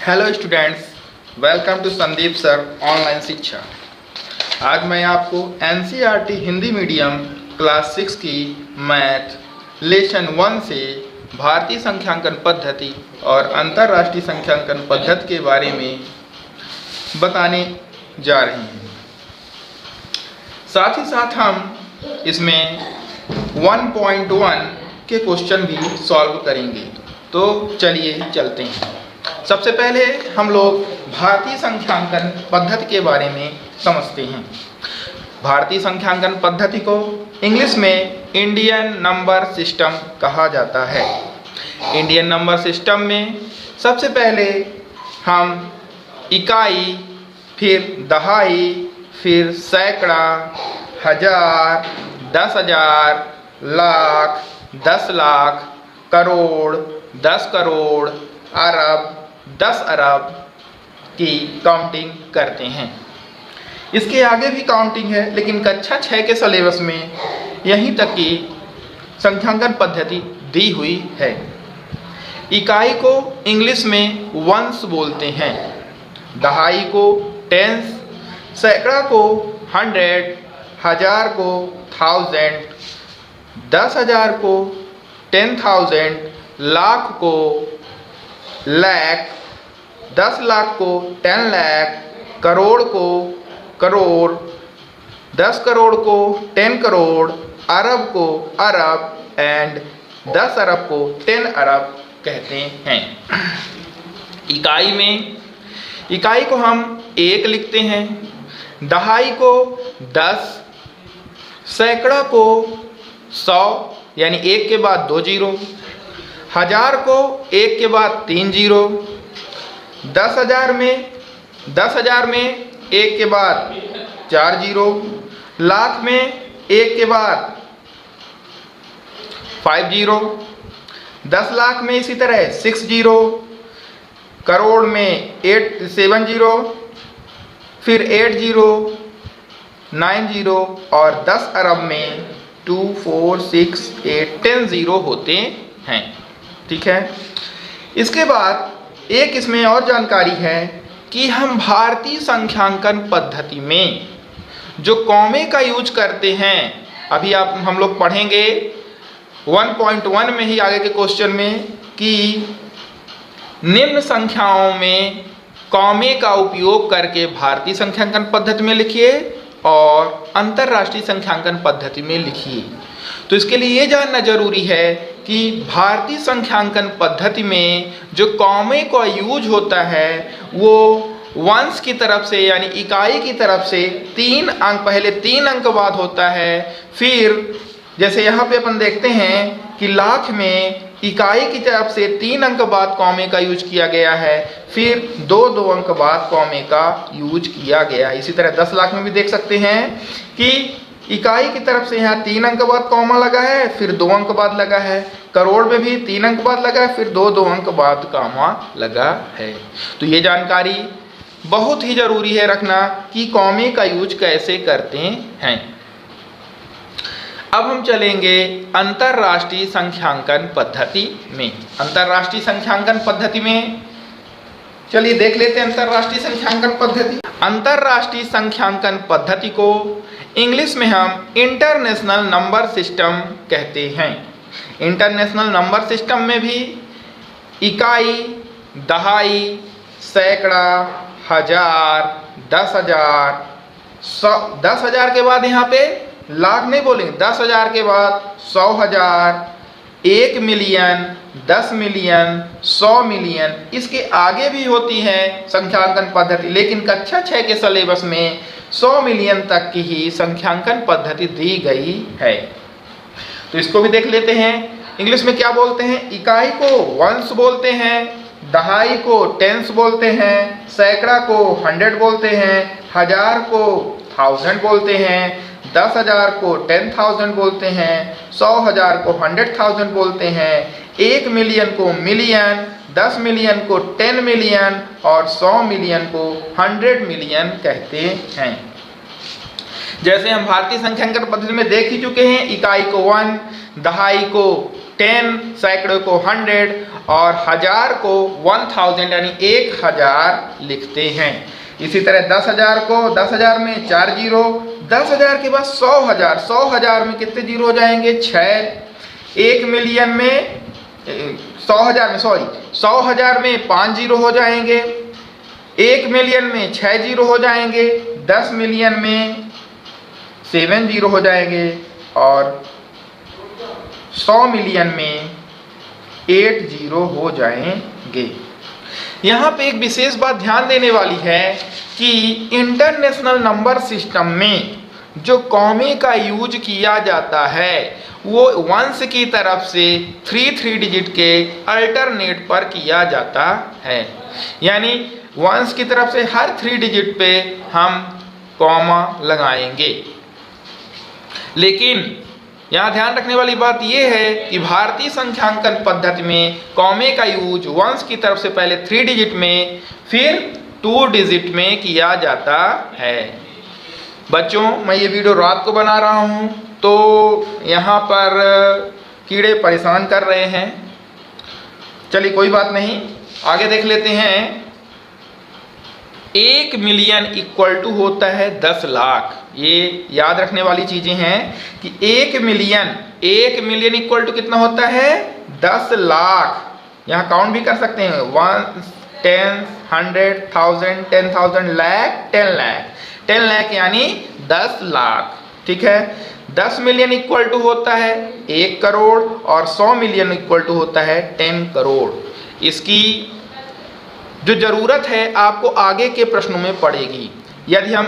Hello students, welcome to Sandeep sir online Shiksha. आज मैं आपको एनसीईआरटी हिंदी मीडियम क्लास 6 की मैथ लेसन 1 से भारतीय संख्यांकन पद्धति और अंतर्राष्ट्रीय संख्यांकन पद्धति के बारे में बताने जा रहे हैं। साथ ही साथ हम इसमें 1.1 के क्वेश्चन भी सॉल्व करेंगे। तो चलिए चलते हैं। सबसे पहले हम लोग भारतीय संख्यांकन पद्धति के बारे में समझते हैं। भारतीय संख्यांकन पद्धति को इंग्लिश में इंडियन नंबर सिस्टम कहा जाता है। इंडियन नंबर सिस्टम में सबसे पहले हम इकाई, फिर दहाई, फिर सैकड़ा, हजार, 10,000, लाख, 10 लाख, करोड़, 10 करोड़, अरब, 10 अरब की काउंटिंग करते हैं। इसके आगे भी काउंटिंग है, लेकिन कक्षा 6 के सिलेबस में यहीं तक की संख्यांकन पद्धति दी हुई है। इकाई को इंग्लिश में वंस बोलते हैं, दहाई को टेंस, सैकड़ा को 100, हजार को 1000, 10,000 को 10,000, लाख को लाख, 10 लाख को 10 लाख, करोड़ को करोड़, 10 करोड़ को 10 करोड़, अरब को अरब एंड 10 अरब को 10 अरब कहते हैं। इकाई को हम 1 लिखते हैं, दहाई को 10, सैकड़ा को 100 यानी 1 के बाद 2 जीरो, हजार को 1 के बाद 3 जीरो, 10,000 में 1 के बाद 4 जीरो, लाख में 1 के बाद 5 जीरो, 10 लाख में इसी तरह 6 जीरो, करोड़ में 7 जीरो, फिर 8 जीरो, 9 जीरो और 10 अरब में 2, 4, 6, 8, 10 जीरो होते हैं। ठीक है। इसके बाद एक इसमें और जानकारी है कि हम भारतीय संख्यांकन पद्धति में जो कॉमे का यूज करते हैं, अभी हम लोग पढ़ेंगे 1.1 में ही आगे के क्वेश्चन में कि निम्न संख्याओं में कॉमे का उपयोग करके भारतीय संख्यांकन पद्धति में लिखिए और अंतर्राष्ट्रीय संख्यांकन पद्धति में लिखिए। तो इसके लिए ये जानना जरूरी है कि भारतीय संख्यांकन पद्धति में जो कॉमे का यूज होता है वो वंश की तरफ से यानी इकाई की तरफ से 3 अंक, पहले 3 अंक बाद होता है। फिर जैसे यहाँ पे अपन देखते हैं कि लाख में इकाई की तरफ से 3 अंक बाद कॉमे का यूज किया गया है, फिर 2 अंक बाद कॉमे का यूज किया गया। इसी तरह 10 लाख में भी देख सकते हैं कि इकाई की तरफ से यहाँ 3 अंक बाद कॉमा लगा है, फिर 2 अंक बाद लगा है। करोड़ में भी 3 अंक बाद लगा है, फिर 2 अंक बाद कॉमा लगा है। तो ये जानकारी बहुत ही जरूरी है रखना कि कॉमे का यूज कैसे करते हैं। अब हम चलेंगे अंतर्राष्ट्रीय संख्यांकन पद्धति में। अंतर्राष्ट्रीय संख्यांकन पद्धति में चलिए देख लेते हैं अंतर्राष्ट्रीय संख्यांकन पद्धति। अंतर्राष्ट्रीय संख्यांकन पद्धति को इंग्लिश में हम इंटरनेशनल नंबर सिस्टम कहते हैं। इंटरनेशनल नंबर सिस्टम में भी इकाई, दहाई, सैकड़ा, हजार, 10,000, 10,000 के बाद यहाँ पे लाख नहीं बोलेंगे, 10,000 के बाद 100,000, 1 मिलियन, 10 मिलियन, 100 मिलियन, इसके आगे भी होती है संख्यांकन पद्धति, लेकिन कक्षा 6 के सिलेबस में 100 मिलियन तक की ही संख्यांकन पद्धति दी गई है। तो इसको भी देख लेते हैं। इंग्लिश में क्या बोलते हैं? इकाई को वंस बोलते हैं, दहाई को टेंस बोलते हैं, सैकड़ा को 100 बोलते हैं, हजार को 1000 बोलते हैं, 10,000 को 10,000 बोलते हैं, 100,000 को 100,000 बोलते हैं, 1 मिलियन को मिलियन, 10 मिलियन को 10 मिलियन और 100 मिलियन को 100 मिलियन कहते हैं। जैसे हम भारतीय संख्यांकन पद्धति में देख ही चुके हैं, इकाई को 1, दहाई को 10, सैकड़ों को 100 और हजार को 1000 यानी 1000 लिखते हैं। इसी तरह 10,000 को 10,000 में 4 जीरो, 10,000 के बाद 100,000, 100,000 में कितने जीरो हो जाएंगे? 6। 1 मिलियन में 100,000 में 5 जीरो हो जाएंगे। 1 मिलियन में 6 जीरो हो जाएंगे। 10 मिलियन में 7 जीरो हो जाएंगे और 100 मिलियन में 8 जीरो हो जाएंगे। यहाँ पे एक विशेष बात ध्यान देने वाली है कि इंटरनेशनल नंबर सिस्टम में जो कॉमे का यूज किया जाता है वो वंश की तरफ से 3 डिजिट के अल्टरनेट पर किया जाता है, यानी वंश की तरफ से हर 3 डिजिट पे हम कॉमा लगाएंगे। लेकिन यहाँ ध्यान रखने वाली बात यह है कि भारतीय संख्यांकन पद्धति में कॉमे का यूज वंश की तरफ से पहले 3 डिजिट में फिर 2 डिजिट में किया जाता है। बच्चों, मैं ये वीडियो रात को बना रहा हूँ तो यहाँ पर कीड़े परेशान कर रहे हैं। चलिए कोई बात नहीं, आगे देख लेते हैं। 1 मिलियन इक्वल टू होता है 10 लाख। ये याद रखने वाली चीजें हैं कि 1 मिलियन इक्वल टू कितना होता है? 10 लाख। यहाँ काउंट भी कर सकते हैं 1, 10, 100, 1000, 10,000, लाख, 10 लाख। 10 लाख यानी 10 लाख। ठीक है। 10 मिलियन इक्वल टू होता है 1 करोड़ और 100 मिलियन इक्वल टू होता है 10 करोड़। इसकी जो जरूरत है आपको आगे के प्रश्नों में पड़ेगी। यदि हम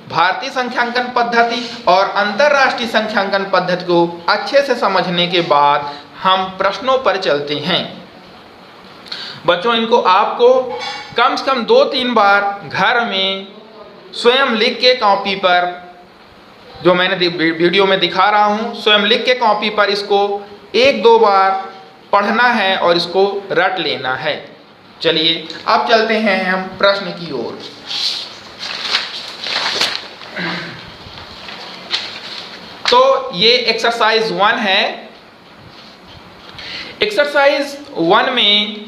भारतीय संख्यांकन पद्धति और अंतरराष्ट्रीय संख्यांकन पद्धति को अच्छे से समझने के बाद हम प्रश्नों पर चलते हैं। बच्चों, इनको आपको कम से कम 2-3 बार घर में स्वयं लिख के कॉपी पर, जो मैंने वीडियो में दिखा रहा हूं, स्वयं लिख के कॉपी पर इसको 1-2 बार पढ़ना है और इसको रट लेना है। चलिए अब चलते हैं हम प्रश्न की ओर। तो ये एक्सरसाइज 1 है। एक्सरसाइज 1 में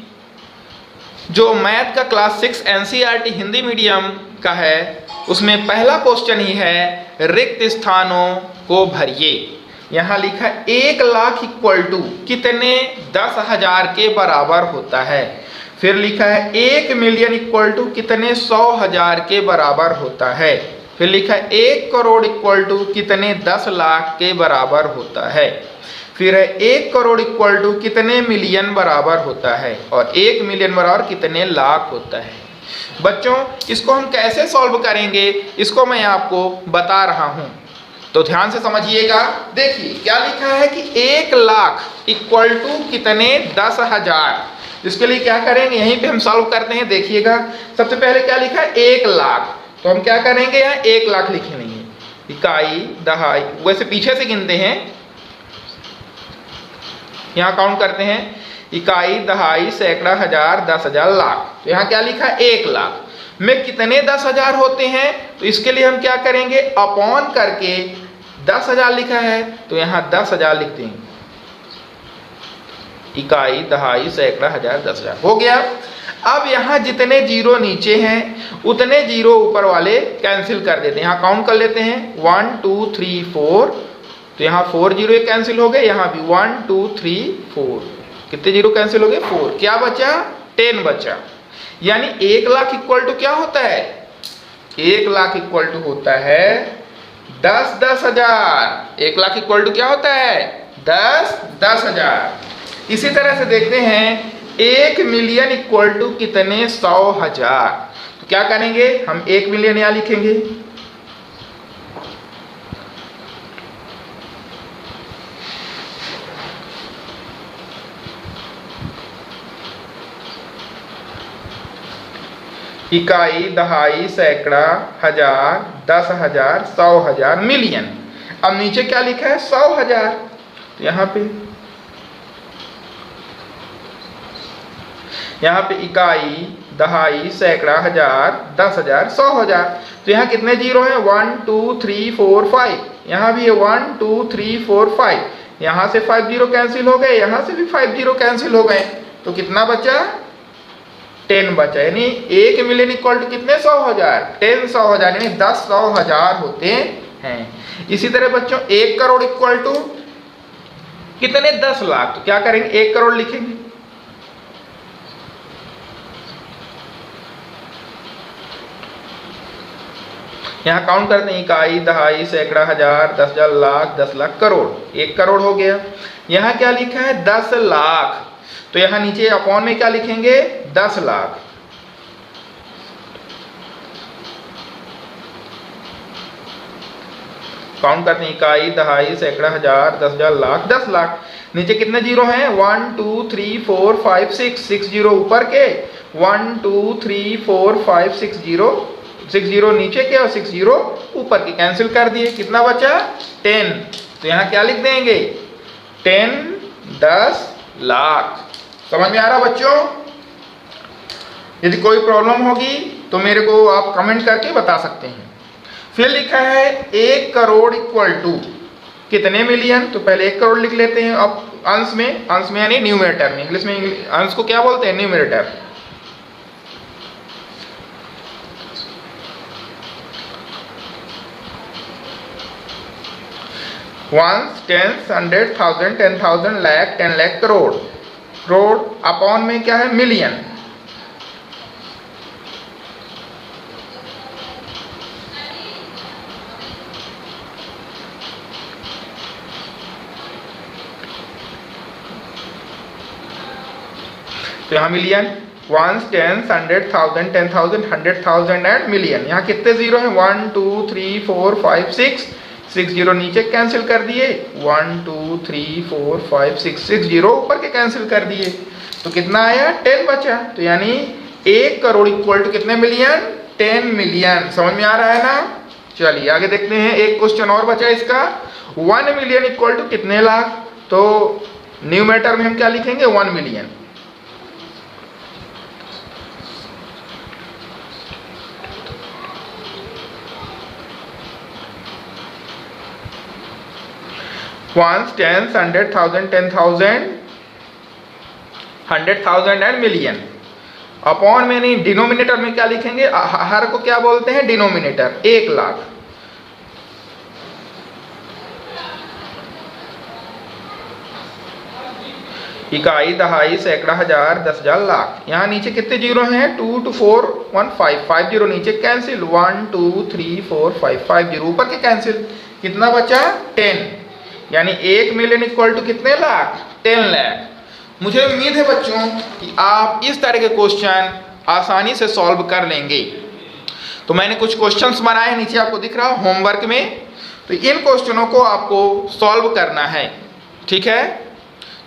जो मैथ का क्लास 6 NCERT हिंदी मीडियम का है उसमें पहला क्वेश्चन ही है रिक्त स्थानों को भरिए। यहाँ लिखा 1 लाख इक्वल टू कितने 10,000 के बराबर होता है। फिर लिखा है 1 मिलियन इक्वल टू कितने 100,000 के बराबर होता है। फिर लिखा है 1 करोड़ इक्वल टू कितने 10 लाख के बराबर होता है। फिर है 1 करोड़ इक्वल टू कितने मिलियन बराबर होता है और 1 मिलियन बराबर कितने लाख होता है। बच्चों, इसको हम कैसे सॉल्व करेंगे इसको मैं आपको बता रहा हूं, तो ध्यान से समझिएगा। देखिए क्या लिखा है कि 1 लाख इक्वल टू कितने 10,000। इसके लिए क्या करेंगे, यहीं पे हम सॉल्व करते हैं। देखिएगा सबसे पहले क्या लिखा है 1 लाख, तो हम क्या करेंगे यहाँ 1 लाख लिखे नहीं है, इकाई दहाई, वैसे पीछे से गिनते हैं, यहाँ काउंट करते हैं इकाई दहाई सैकड़ा हजार 10,000 लाख। तो यहाँ क्या लिखा है 1 लाख में कितने 10,000 होते हैं, तो इसके लिए हम क्या करेंगे अपॉन करके 10,000 लिखा है तो यहाँ 10,000 लिख देंगे। इकाई दहाई सैकड़ा हजार 10,000 हो गया। अब यहाँ जितने जीरो नीचे हैं उतने जीरो ऊपर वाले कैंसिल कर देते हैं। यहाँ काउंट कर लेते हैं 1 2 3 4, तो यहाँ 4 जीरो कैंसिल हो गए, यहाँ भी 1 2 3 4, कितने जीरो कैंसिल हो गए 4। क्या बचा 10 बचा। यानी 1 लाख इक्वल टू क्या होता है, 1 लाख इक्वल टू होता है 10,000। 1 लाख इक्वल टू क्या होता है 10,000। इसी तरह से देखते हैं 1 मिलियन इक्वल टू कितने 100,000। तो क्या करेंगे हम 1 मिलियन यहाँ लिखेंगे, इकाई दहाई सैकड़ा हजार 10,000 100,000 मिलियन। अब नीचे क्या लिखा है 100,000, तो यहाँ पे इकाई दहाई सैकड़ा हजार 10,000 100,000, तो यहाँ कितने जीरो हैं 1 2 3 4 5, यहाँ भी है 1 2 3 4 5, यहाँ से 5 जीरो कैंसिल हो गए, यहाँ से भी 5 जीरो कैंसिल हो गए, तो कितना बचा 10 बचा। यानी 1 मिलियन इक्वल टू कितने 100,000, 10 100,000 यानी 10 100,000 होते हैं। इसी तरह बच्चों 1 करोड़ इक्वल टू कितने 10 लाख, तो क्या करेंगे 1 करोड़ लिखेंगे, यहाँ काउंट करते हैं इकाई दहाई सैकड़ा हजार 10,000 लाख 10 लाख करोड़, 1 करोड़ हो गया। यहाँ क्या लिखा है 10 लाख, तो यहाँ नीचे अपॉन में क्या लिखेंगे 10 लाख। काउंट करते हैं इकाई दहाई सैकड़ा हजार 10,000 लाख 10 लाख। नीचे कितने जीरो हैं 1 2 3 4 5 6 जीरो ऊपर के, 1 2 3 4 5 6 जीरो, 6 जीरो नीचे के और 6 जीरो ऊपर के, कैंसिल कर दिए, कितना बचा 10। तो यहाँ क्या लिख देंगे 10 10 लाख। समझ में आ रहा बच्चों? यदि कोई प्रॉब्लम होगी तो मेरे को आप कमेंट करके बता सकते हैं। फिर लिखा है 1 करोड़ इक्वल टू कितने मिलियन, तो पहले 1 करोड़ लिख लेते हैं। अब अंश में यानी न्यूमरेटर में, इंग्लिश में अंश को क्या बोलते हैं numerator. Ones, tens, 100,000, 10,000, lakh, 10 lakh, crore. Crore upon में क्या है मिलियन। तो यहाँ million, ones, tens, 100,000, 10,000, 100,000 and million. यहाँ कितने जीरो हैं 1 2 3 4 5 6 जीरो नीचे कैंसिल कर दिए, 1 2 3 4 5 6 जीरो ऊपर के कैंसिल कर दिए, तो कितना आया 10 बचा। तो यानी 1 करोड़ इक्वल टू कितने मिलियन 10 मिलियन। समझ में आ रहा है ना? चलिए आगे देखते हैं, एक क्वेश्चन और बचा इसका, 1 मिलियन इक्वल टू कितने लाख। तो न्यूमरेटर में हम क्या लिखेंगे 1 million. Ones, tens, 100,000, 10,000, 100,000 and million. Upon में नहीं, डिनोमिनेटर में क्या लिखेंगे, हर को क्या बोलते हैं डिनोमिनेटर, 1 लाख। इकाई दहाई सैकड़ा हजार 10,000 लाख। यहाँ नीचे कितने जीरो हैं 2 2 4 1 5 जीरो नीचे कैंसिल, 1 2 3 4 5 जीरो ऊपर के कैंसिल, कितना बचा 10। यानी 1 मिलियन इक्वल टू कितने लाख 10 लाख। मुझे उम्मीद है बच्चों कि आप इस तरह के क्वेश्चन आसानी से सॉल्व कर लेंगे। तो मैंने कुछ क्वेश्चंस बनाए, नीचे आपको दिख रहा होमवर्क में, तो इन क्वेश्चनों को आपको सॉल्व करना है, ठीक है।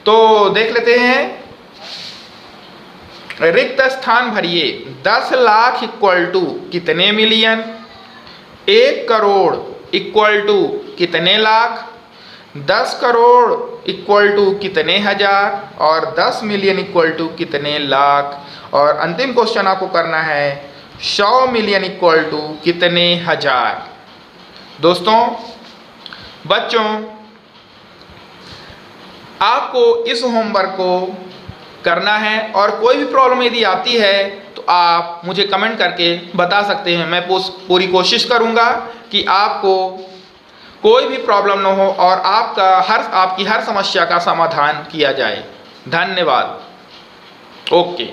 तो देख लेते हैं, रिक्त स्थान भरिए, 10 लाख इक्वल टू कितने मिलियन, 1 करोड़ इक्वल टू कितने लाख, 10 करोड़ इक्वल टू कितने हजार और 10 मिलियन इक्वल टू कितने लाख। और अंतिम क्वेश्चन आपको करना है 100 मिलियन इक्वल टू कितने हजार। दोस्तों बच्चों, आपको इस होमवर्क को करना है और कोई भी प्रॉब्लम यदि आती है तो आप मुझे कमेंट करके बता सकते हैं। मैं पूरी कोशिश करूंगा कि आपको कोई भी प्रॉब्लम न हो और आपकी हर समस्या का समाधान किया जाए। धन्यवाद। ओके।